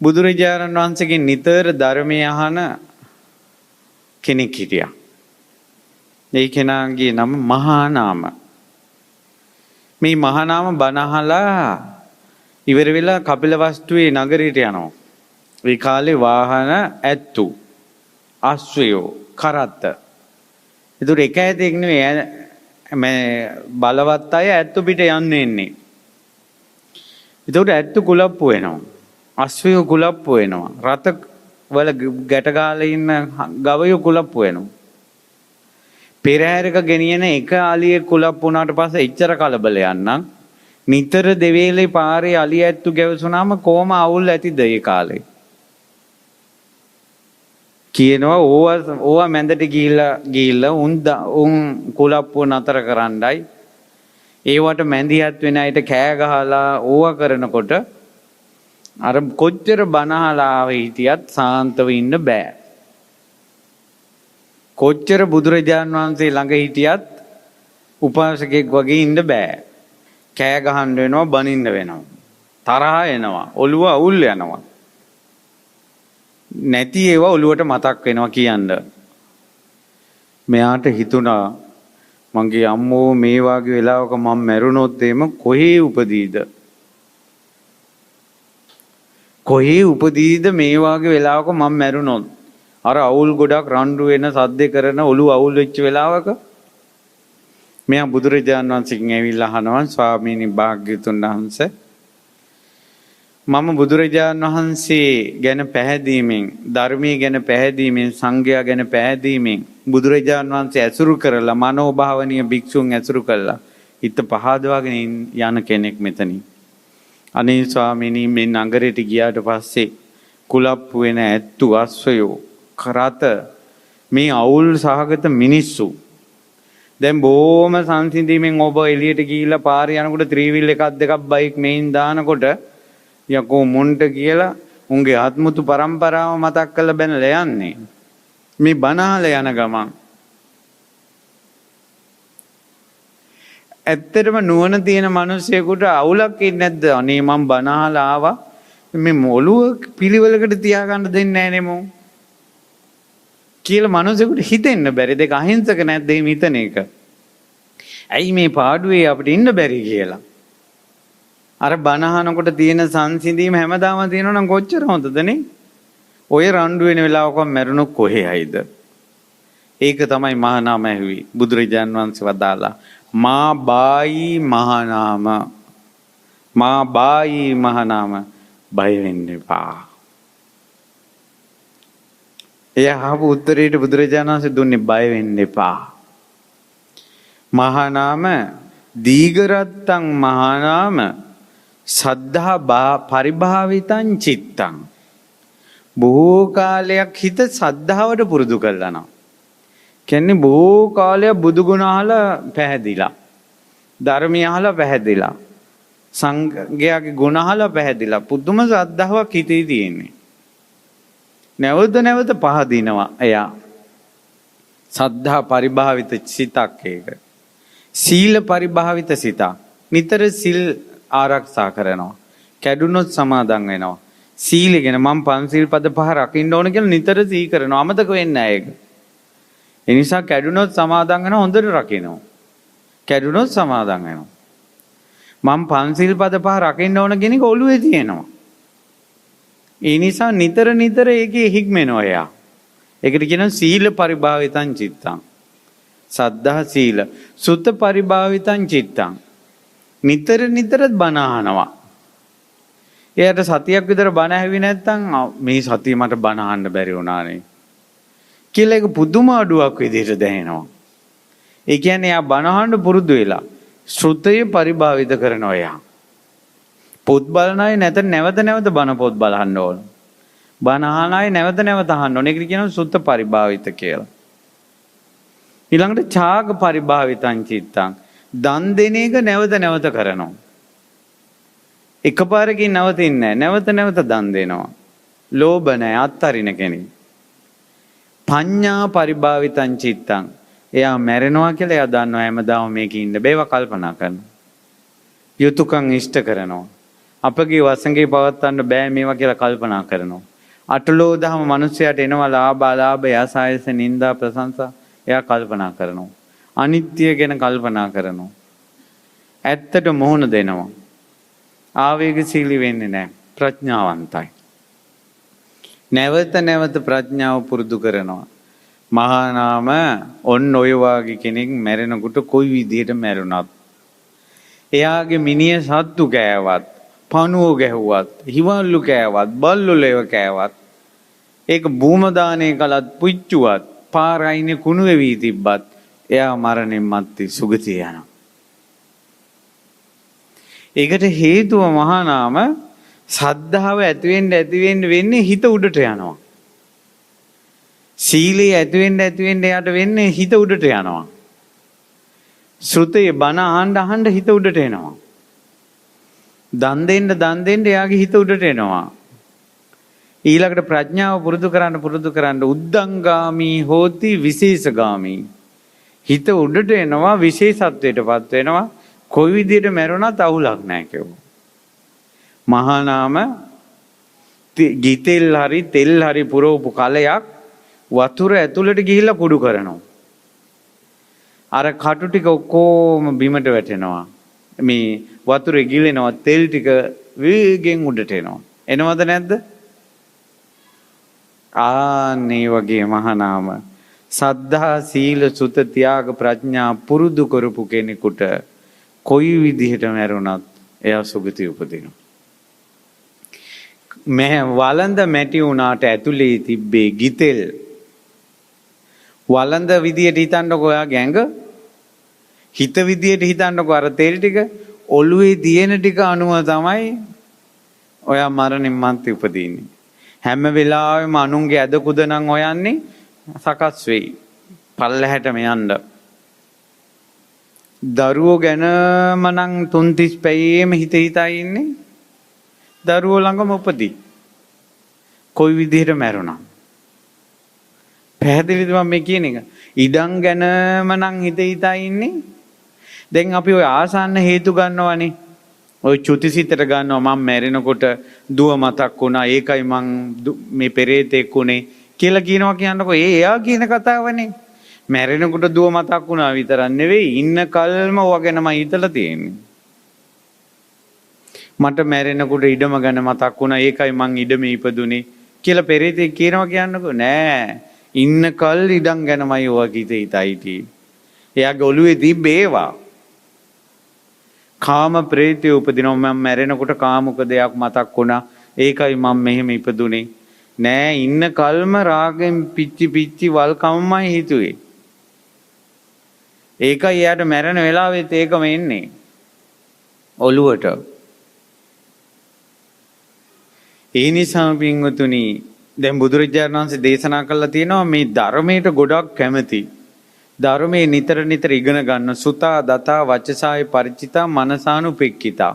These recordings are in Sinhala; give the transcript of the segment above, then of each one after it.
බුදුරජාණන් වහන්සේගෙන් නිතර ධර්මය අහන කෙනෙක් හිටියා. ඒ කෙනාගේ නම මහානාම. මේ මහානාම බණ අහලා ඉවර වෙලා කපිලවස්තුවේ නගරයට යනවා. ඒ කාලේ වාහන ඇත්තු, අශ්වයෝ, කරත්ත. ඒතර එක ඇතෙක් නෙවෙයි මේ බලවත් අය ඇත්තු පිට යන්නේ ඉන්නේ. ඒතර ඇත්තු කුලප්පු වෙනවා. අශ්වයෝ කුලප්පු වෙනවා. රත වල ගැට ගාලා ඉන්න ගවයෝ කුලප්පු වෙනවා. පෙරහැරක ගෙනියන එක අලියේ කුලප්පු වුණාට පස්සේ එච්චර කලබලයක් නම් නිතර දෙවේලේ පාරේ අලිය ඇත්තු ගැවසුනාම කොහොම අවුල් ඇතිද ඒ කාලේ? කියනවා ඕවා මැදට ගිහිල්ලා උන් කුලප්පු නතර කරන්නයි ඒවට මැදිහත් වෙන අයට කෑ ගහලා ඕවා කරනකොට අර කොච්චර බනහලා හිටියත් සාන්තව ඉන්න බෑ. කොච්චර බුදුරජාන් වහන්සේ ළඟ හිටියත් උපාසකෙක් වගේ ඉන්න බෑ. කෑ ගහන්න වෙනවා, බනින්න වෙනවා, තරහ එනවා, ඔළුව අවුල් යනවා. නැති ඒවා ඔළුවට මතක් වෙනවා කියන්න. මෙයාට හිතුණා මගේ අම්මෝ මේ වාගේ වෙලාවක මම මැරුණොත් එහෙම කොහේ උපදීද? කොහේ උපදීද මේ වාගේ වෙලාවක මම මැරුණොත්? අර අවුල් ගොඩක් රණ්ඩු වෙන සද්ද කරන ඔළුව අවුල් වෙච්ච වෙලාවක මෙයා බුදුරජාණන් වහන්සේගෙන් ඇවිල්ලා අහනවා ස්වාමීනි භාග්‍යතුන් වහන්සේ මම බුදුරජාණන් වහන්සේ ගැන පැහැදීමෙන්, ධර්මයේ ගැන පැහැදීමෙන්, සංඝයා ගැන පැහැදීමෙන් බුදුරජාණන් වහන්සේ ඇසුරු කරලා මනෝභාවනීය භික්ෂුන් ඇසුරු කළා. හිත පහදවාගෙන යන කෙනෙක් මෙතනින්. අනේ ස්වාමීනි මේ නගරයට ගියාට පස්සේ කුලප්පු වෙන ඇත්තු, අශ්වයෝ, කරත මේ අවුල් සහගත මිනිස්සු දැන් බොහොම සංසිඳීමෙන් ඔබ එළියට ගිහිල්ලා පාරේ යනකොට ත්‍රිවිල් එකක් දෙකක් බයික් මෙයින් දානකොට යකෝ මුන්ට කියලා උන්ගේ ආත්මුතු පරම්පරාව මතක් කරලා බැනලා යන්නේ. මේ බනහල යන ගමන් ඇත්තටම නුවණ තියෙන මිනිස්සෙකුට අවුලක් ඉන්නේ නැද්ද? අනේ මම බනහල ආවා මේ මොළුව පිළිවෙලකට තියාගන්න දෙන්නේ නැහැ නේ මෝ කියලා මිනිස්සුන්ට හිතෙන්න බැරි. දෙක අහිංසක නැද්ද මේ හිතන එක? ඇයි මේ පාඩුවේ අපිට ඉන්න බැරි කියලා. අර බනහනකොට තියෙන සංසිඳීම හැමදාම තියෙනවා නම් කොච්චර හොඳද නේ? ඔය රණ්ඩු වෙන වෙලාවක මැරුණොත් කොහේ හයිද? ඒක තමයි මහානාම ඇහුවේ. බුදුරජාන් වහන්සේ වදාලා මා බායි මහානාම, මා බායි මහානාම, බය වෙන්න එපා. එයා ආපු උත්තරේට බුදුරජාණන් වහන්සේ දුන්නේ බය වෙන්න එපා. මහානාම දීඝරත්තං මහානාම සද්ධා පරිභාවිතං චිත්තං. බොහෝ කාලයක් හිත සද්ධාවට පුරුදු කළා නම්. කියන්නේ බොහෝ කාලයක් බුදු ගුණ අහලා පැහැදිලා. ධර්මය අහලා පැහැදිලා. සංඝයාගේ ගුණ අහලා පැහැදිලා. පුදුම ශ්‍රද්ධාවක් හිතේ තියෙන්නේ. නැවත නැවත පහදිනවා එයා. සද්ධා පරිභාවිත සිතක් ඒක. සීල පරිභාවිත සිතක්. නිතර සිල් ආරක්ෂා කරනවා. කැඩුනොත් සමාදන් වෙනවා. සීල ගැන මම පන්සිල් පද 5 රකින්න ඕන කියලා නිතර සිහි කරනවා. අමතක වෙන්නේ නැහැ ඒක. ඒ නිසා කැඩුනොත් සමාදන් වෙනවා, හොඳට රකින්නවා. කැඩුනොත් සමාදන් වෙනවා. මම පන්සිල් පද 5 රකින්න ඕන කියන එක ඔළුවේ තියෙනවා. ඒ නිසා නිතර නිතර ඒකේ හික්මෙනවා එයා. ඒකට කියනවා සීල පරිභාවිතං චිත්තං. සද්ධා සීල. සුත පරිභාවිතං චිත්තං. නිතර නිතර බණ අහනවා. එයාට සතියක් විතර බණ ඇහුවේ නැත්නම් මේ සතිය මට බණ අහන්න බැරි වුණානේ කියලා ඒක පුදුම අඩුවක් විදිහට දැනෙනවා. ඒ කියන්නේ එයා බණ අහන්න පුරුදු වෙලා ශ්‍රුතය පරිභාවිත කරනවා එයා. පොත් බලන අය නැවත නැවත බණ පොත් බලන්න ඕන. බණ අහන අය නැවත නැවත අහන්න ඕන. ඒකට කියනවා සුත්ත පරිභාවිත කියලා. ඊළඟට ඡාග පරිභාවිතං චිත්තං. දන් දෙන එක නැවත නැවත කරනවා. එකපාරකින් නවතින්නේ නැහැ. නැවත නැවත දන් දෙනවා. ලෝභ නැහැ, අත්තරින කෙනෙක්. පඤ්ඤා පරිභාවිතං චිත්තං. එයා මැරෙනවා කියලා එයා දන්නවා හැමදාම මේකේ ඉන්න බෑව කල්පනා කරනවා. යුතුයකම් ඉෂ්ට කරනවා. අපගේ වසඟේ පවත්වන්න බෑ මේවා කියලා කල්පනා කරනවා. අටලෝ දහම මිනිස්සයාට එනවා ලාභ යසායස නිന്ദා ප්‍රශංසා එයා කල්පනා කරනවා. අනිත්‍ය ගැන කල්පනා කරනවා. ඇත්තට මොහොන දෙනවා. ආවේගශීලී වෙන්නේ නැහැ. ප්‍රඥාවන්තයි. නැවත නැවත ප්‍රඥාව පුරුදු කරනවා. මහා නාම ඔන්න ඔය වාගේ කෙනෙක් මැරෙනකොට කොයි විදිහට මැරුණත් එයාගේ මිනිය සත්තු කෑවත් පණුව ගැහුවත් හිවල්ලු කෑවත් බල්ලුලේව කෑවත් ඒක භූම දානය කළත් පුච්චුවත් පාරයිනේ කුණු වෙවි තිබ්බත් එයා මරණින් මත්තේ සුගතිය යනවා. ඒකට හේතුව මහා නාම සද්ධාව ඇති වෙන්න වෙන්නේ හිත උඩට යනවා. සීලය ඇති වෙන්න යට වෙන්නේ හිත උඩට යනවා. ශ්‍රුතේ බණ අහන්න හිත උඩට එනවා. දන් දෙන්න එයාගේ හිත උඩට එනවා. ඊළඟට ප්‍රඥාව පුරුදු කරන්න උද්දංගාමී හෝති විශේෂගාමී. හිත උඩට එනවා විශේෂත්වයටපත් වෙනවා. කොයි විදිහට මැරුණත් අවුලක් නැහැ කියෝ. මහා නාම ගිතෙල් හරි තෙල් හරි පුරවපු කලයක් වතුර ඇතුළට ගිහිල්ලා කුඩු කරනවා. අර කටු ටික ඔක්කොම බිමට වැටෙනවා. මේ වතුරේ ගිලෙනවා තෙල් ටික වේගෙන් උඩට එනවා. එනවද නැද්ද? ආන්නේ වගේ මහා නාම සද්ධා සීල සුත ත්‍යාග ප්‍රඥා පුරුදු කරපු කෙනෙකුට කොයි විදිහට මැරුණත් එයා සුගතිය උපදිනවා. මේ වළඳ මැටි උනාට ඇතුලේ තිබ්බේ ගිතෙල් වළඳ විදියට හිතන්නකො ඔයා ගැඟ හිත විදියට හිතන්නකො අර තෙල් ටික ඔළුවේ තියෙන ටික අනුව තමයි ඔයා මරණින් මත්තේ උපදින්නේ. හැම වෙලාවෙම අනුන්ගේ ඇද කුද නම් හොයන්නේ සකස් වෙයි. පල්ලහැටම යන්න. දරුවෝ ගැනම නම් 3:30 පැයේම හිතා ඉන්නේ. දරුවෝ ළඟම උපදී. කොයි විදිහට මැරුණා. පැහැදිලිද මම මේ කියන එක? ඉඩම් ගැනම නම් හිතා ඉන්නේ. දැන් අපි ඔය ආසන්න හේතු ගන්නවනේ. ඔය චුතිසිතට ගන්නවා මම මැරෙනකොට දුව මතක් වුණා. ඒකයි මං මේ පෙරේතෙක් උනේ කියලා කියනවා කියන්නකො. එයා කියන කතාවනේ. මැරෙනකොට දුව මතක් වුණා විතරක් නෙවෙයි ඉන්න කල්ම ඔය ගැනම හිතලා තියෙන්නේ. මට මැරෙනකොට ඉඩම ගැන මතක් වුණා. ඒකයි මං ඉඩමේ ඉපදුනේ කියලා පෙරේතෙක් කියනවා කියන්නකො. නෑ. ඉන්න කල් ඉඩම් ගැනමයි ඔය හිතයි. එයාගේ ඔළුවේ තිබ්බේ ඒවා. කාම ප්‍රේතය උපදිනවා. මම මැරෙනකොට කාමුක දෙයක් මතක් වුණා. ඒකයි මම මෙහෙම ඉපදුනේ. නෑ ඉන්න කල්ම රාගෙන් පිච්චි වල්කමමයි හිතුවේ. ඒකයි එයාට මැරෙන වෙලාවෙත් ඒකම එන්නේ. ඔළුවට. ඒ නිසා පින්වතුනි දැන් බුදුරජාණන් වහන්සේ දේශනා කළා තියෙනවා මේ ධර්මයට ගොඩක් කැමති. ධර්මයේ නිතර ඉගෙන ගන්න සුතා දතා වචසාය ಪರಿචිතා මනසානුපෙක්කිතා.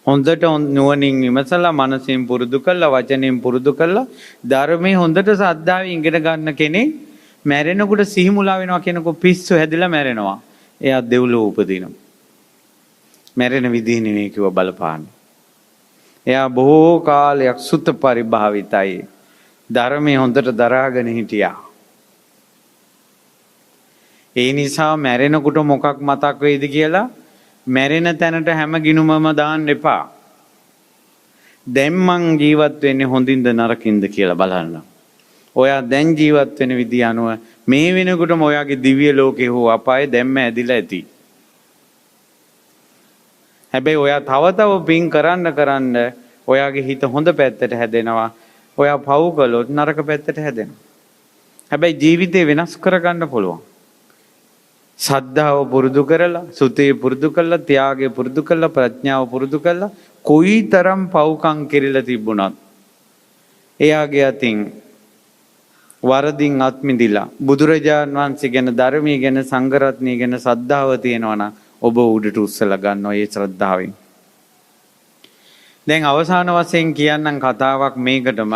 හොඳට නුවණින් විමසලා මනසෙන් පුරුදු කළා වචනෙන් පුරුදු කළා ධර්මයේ හොඳට ශ්‍රද්ධාවෙන් ඉගෙන ගන්න කෙනෙක් මැරෙනකොට සිහි මුලා වෙනවා කියනකො පිස්සු හැදිලා මැරෙනවා. එයා දෙව්ලොව උපදිනවා. මැරෙන විදිහ නෙවෙයි කිව්ව බලපාන්න. එයා බොහෝ කාලයක් සුත පරිභාවිතයි. ධර්මයේ හොඳට දරාගෙන හිටියා. ඒ නිසා මැරෙනකොට මොකක් මතක් වෙයිද කියලා මැරෙන තැනට හැම ගිනුමම දාන්න එපා. දැන් මං ජීවත් වෙන්නේ හොඳින්ද නරකින්ද කියලා බලන්න. ඔයා දැන් ජීවත් වෙන විදිය අනුව මේ වෙනකොටම ඔයාගේ දිව්‍ය ලෝකේ හෝ අපායේ දැම්ම ඇදිලා ඇති. හැබැයි ඔයා තව පින් කරන්න ඔයාගේ හිත හොඳ පැත්තට හැදෙනවා. ඔයා පව් කළොත් නරක පැත්තට හැදෙනවා. හැබැයි ජීවිතේ වෙනස් කරගන්න පුළුවන්. සද්ධාව පුරුදු කරලා, සුතේ පුරුදු කරලා, ත්‍යාගය පුරුදු කරලා, ප්‍රඥාව පුරුදු කරලා කොයිතරම් පව්කම් කෙරෙලා තිබුණත් එයාගේ අතින් වරදින් අත් මිදිලා බුදුරජාන් වහන්සේ ගැන, ධර්මයේ ගැන, සංඝ රත්නය ගැන සද්ධාව තියෙනවා නම් ඔබ උඩට උස්සලා ගන්නවා ඒ ශ්‍රද්ධාවෙන්. දැන් අවසාන වශයෙන් කියන්නම් කතාවක් මේකටම.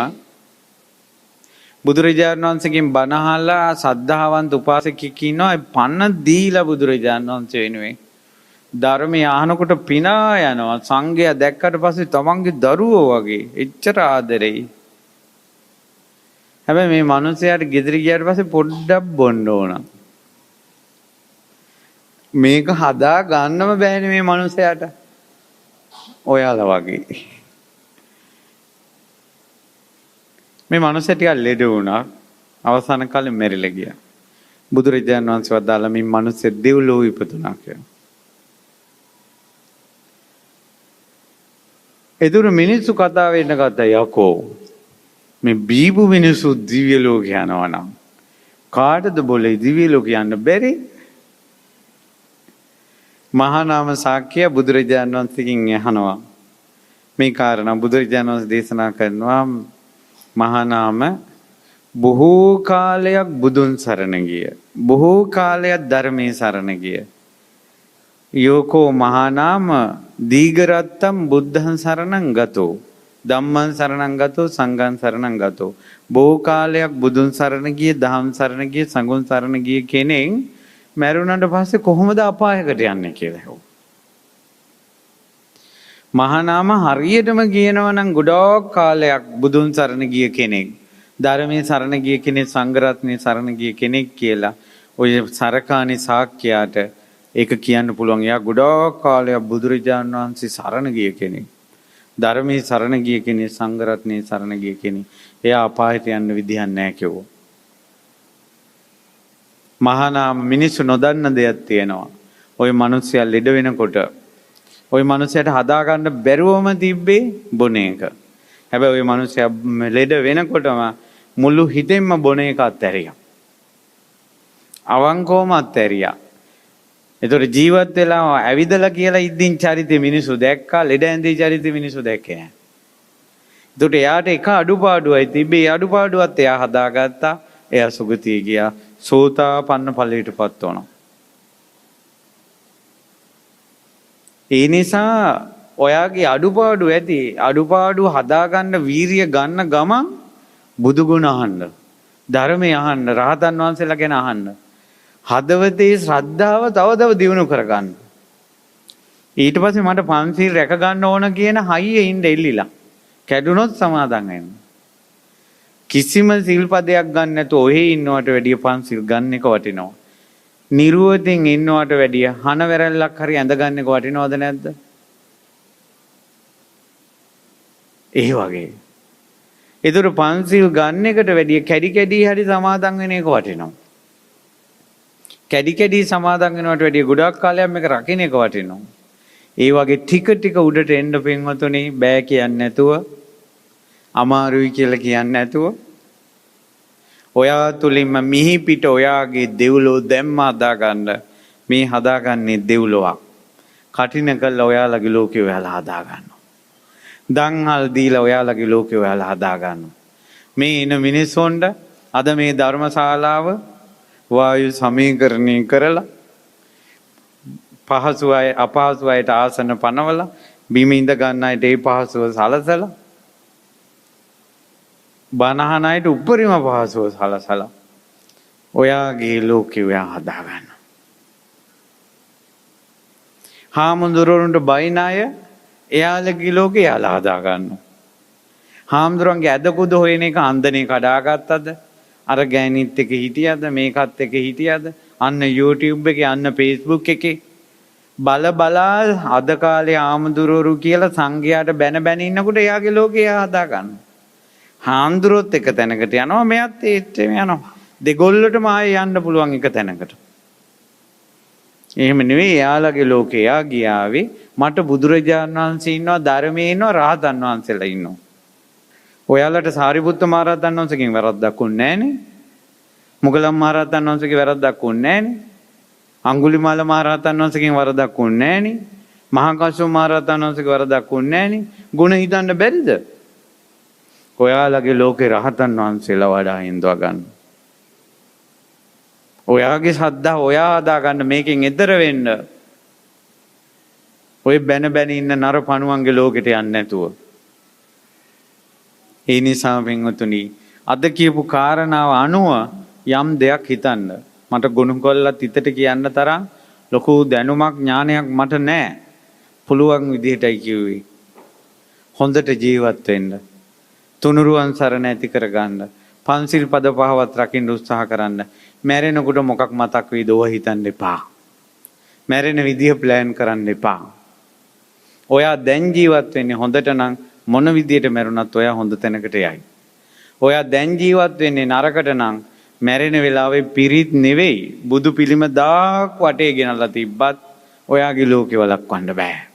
බුදුරජාණන් වහන්සේගෙන් බණ අහලා සද්ධාවන්ත උපාසකෙක් ඉන්නවා. පන්න දීලා බුදුරජාණන් වහන්සේ වෙනුවෙන් ධර්මය අහනකොට පිනා යනවා. සංඝයා දැක්කට පස්සේ තමන්ගේ දරුවෝ වගේ එච්චර ආදරෙයි. හැබැයි මේ මිනිස්යාට ගෙදර ගියාට පස්සේ පොඩ්ඩක් බොන්න ඕන. මේක හදා ගන්නම බෑනේ මේ මිනිස්යාට. ඔයාලා වගේ. මේ මිනිස්යා ටිකක් ලෙඩ වුණා. අවසාන කාලේ මැරිලා ගියා. බුදුරජාණන් වහන්සේ වදාළ මේ මිනිස්සු දෙව්ලොව ඉපදුනා කියලා. එදුර මිනිස්සු කතා වෙන්න ගත්තා යකෝ. මේ බීබු මිනිස්සු දිව්‍ය ලෝක යනවා නම් කාටද બોලේ දිව්‍ය ලෝක යන්න බැරි? මහා නාම සාක්‍ය බුදුරජාණන් වහන්සේගෙන් අහනවා. මේ කාරණා බුදුරජාණන් වහන්සේ දේශනා කරනවා මහා නාම බොහෝ කාලයක් බුදුන් සරණ ගිය. බොහෝ කාලයක් ධර්මයේ සරණ ගිය. යෝකෝ මහා නාම දීඝරත්තම් බුද්ධං සරණං ගතෝ. ධම්මං සරණං ගතෝ සංඝං සරණං ගතෝ. බොහෝ කාලයක් බුදුන් සරණ ගිය, දහම් සරණ ගිය, සංඝුන් සරණ ගිය කෙනෙක් මැරුණාට පස්සේ කොහොමද අපායකට යන්නේ කියලා හෙව්වා. මහා නාම හරියටම කියනවා නම් ගොඩක් කාලයක් බුදුන් සරණ ගිය කෙනෙක්, ධර්මයේ සරණ ගිය කෙනෙක්, සංඝ රත්නයේ සරණ ගිය කෙනෙක් කියලා ඔය සරකාණි සාක්‍යයට ඒක කියන්න පුළුවන්. එයා ගොඩක් කාලයක් බුදුරජාණන් වහන්සේ සරණ ගිය කෙනෙක්, ධර්මයේ සරණ ගිය කෙනෙක්, සංඝ රත්නයේ සරණ ගිය කෙනෙක්. එයා අපායට යන්න විදිහක් නැහැ කිව්වා. මහා නාම මිනිස්සු නොදන්න දෙයක් තියෙනවා. ওই මිනිස්සයා ලෙඩ වෙනකොට ওই මිනිස්සයාට හදාගන්න බැරුවම තිබ්බේ බොන එක. හැබැයි ওই මිනිස්සයා ලෙඩ වෙනකොටම මුළු හිතෙන්ම බොන එක අත්හැරියා. අවංකවම අත්හැරියා. ඒතකොට ජීවත් වෙලා ඇවිදලා කියලා ඉද්දින් චරිතේ මිනිස්සු දැක්කා, ලෙඩ ඇඳේ චරිතේ මිනිස්සු දැක්කේ නැහැ. ඒතකොට එයාට එක අඩුපාඩුවයි තිබ්බේ. ඒ අඩුපාඩුවත් එයා හදාගත්තා. එයා සුගතිය ගියා. සෝතාපන්න ඵලයටපත් වුණා. ඒ නිසා ඔයාගේ අඩුපාඩු ඇති. අඩුපාඩු හදාගන්න වීරිය ගන්න ගමන් බුදු ගුණ අහන්න, ධර්මය අහන්න, රහතන් වහන්සේලා ගැන අහන්න. හදවතේ ශ්‍රද්ධාව තව තව දියුණු කරගන්න. ඊට පස්සේ මට පන්සිල් රැක ගන්න ඕන කියන හයියේ ඉන්න එල්ලිලා. කැඩුනොත් සමාදන් වෙන්න. කිසිම සිල්පදයක් ගන්න නැතුව ඔහේ ඉන්නවට වැඩිය පන්සිල් ගන්න එක වටිනවා. නිරුවතින් ඉන්නවට වැඩිය හන වැරැල්ලක් හරි ඇඳ ගන්න එක වටිනවද නැද්ද? ඒ වගේ. ඒතර පන්සිල් ගන්න එකට වැඩිය කැඩි කැඩි හරි සමාදන් වෙන එක වටිනවා. කැඩි කැඩි සමාදන් වෙනවට වැඩිය ගොඩක් කාලයක් මේක රකින්න එක වටිනවා. ඒ වගේ ටික ටික උඩට එන්න පින්වතුනි, බෑ කියන්නේ නැතුව, අමාරුයි කියලා කියන්නේ නැතුව, ඔයා තුලින්ම මිහි පිට ඔයාගේ දෙව්ලෝ දැම්ම හදාගන්න. මේ හදාගන්නේ දෙව්ලොවක්. කටින කළා ඔයාලගේ ලෝකේ ඔයාලා හදාගන්නවා. දන්හල් දීලා ඔයාලගේ ලෝකේ ඔයාලා හදාගන්නවා. මේ ඉන මිනිස්සුන්ට අද මේ ධර්මශාලාව වායු සමීකරණය කරලා පහසු අය අපහසු අයට ආසන පනවලා බිම ඉඳ ගන්න අයට ඒ පහසුව සලසලා බණහන අයට උපරිම පහසුව සලසලා ඔයාගේ ලෝකේ ඔයා හදාගන්න. හාමුදුරුවන්ට බයින අය එයාලගේ ලෝකේ එයාලා හදාගන්න. හාමුදුරුවන්ගේ ඇදකුද හොයන එක අන්දනේ කඩාගත්තද? අර ගෑනිත් එක හිටියද? මේකත් එක හිටියද? අන්න YouTube එකේ, අන්න Facebook එකේ බලා අද කාලේ ආමුදුරෝරු කියලා සංඝයාට බැන බැන ඉන්නකොට එයාගේ ලෝකේ එයා හදා ගන්න. හාමුදුරුවොත් එක තැනකට යනවා, මෙයත් ඒත් යනවා. දෙගොල්ලටම ආයේ යන්න පුළුවන් එක තැනකට. එහෙම නෙවෙයි, එයාලගේ ලෝකේ එයා ගියාවේ මට බුදුරජාණන් වහන්සේ ඉන්නවා, ධර්මයේ ඉන්නවා, රහතන් වහන්සේලා ඉන්නවා. ඔයාලට සාරිපුත්ත මහ රහතන් වහන්සේගෙන් වැරද්දක් උන්නේ නැහනේ. මුගලන් මහ රහතන් වහන්සේගේ වැරද්දක් උන්නේ නැහනේ. අඟුලිමාල මහ රහතන් වහන්සේගෙන් වරදක් උන්නේ නැහනේ. මහා කස්සප මහ රහතන් වහන්සේගේ වරදක් උන්නේ නැහනේ. ගුණ හිතන්න බැරිද? ඔයාලගේ ලෝකේ රහතන් වහන්සේලා වඩා හින්දවා ගන්න. ඔයාගේ ශ්‍රද්ධාව ඔයා හදා ගන්න, මේකෙන් එතර වෙන්න. ඔය බැන බැන ඉන්න නර පණුවන්ගේ ලෝකෙට යන්නේ නැතුව. ඒ නිසා පින්වතුනි, අද කියපු කාරණාව අනුව යම් දෙයක් හිතන්න. මට ගුණ කොල්ලත් හිතට කියන්න තරම් ලොකු දැනුමක් ඥානයක් මට නැහැ. පුළුවන් විදිහටයි කිව්වේ. හොඳට ජීවත් වෙන්න. තුනුරුවන් සරණ ඇති කරගන්න. පන්සිල් පද පහවත් රකින්න උත්සාහ කරන්න. මැරෙනකොට මොකක් මතක් වෙයිද ඔය හිතන්න එපා. මැරෙන විදිහ ප්ලෑන් කරන්න එපා. ඔයා දැන් ජීවත් වෙන්නේ හොඳට නම් මොන විදියට මැරුණත් ඔයා හොඳ තැනකට යයි. ඔයා දැන් ජීවත් වෙන්නේ නරකට නම් මැරෙන වෙලාවේ පිරිත් නෙවෙයි බුදු පිළිම දාක් වටේ ගෙනල්ලා තිබ්බත් ඔයාගේ ලෝකේ වළක්වන්න බෑ.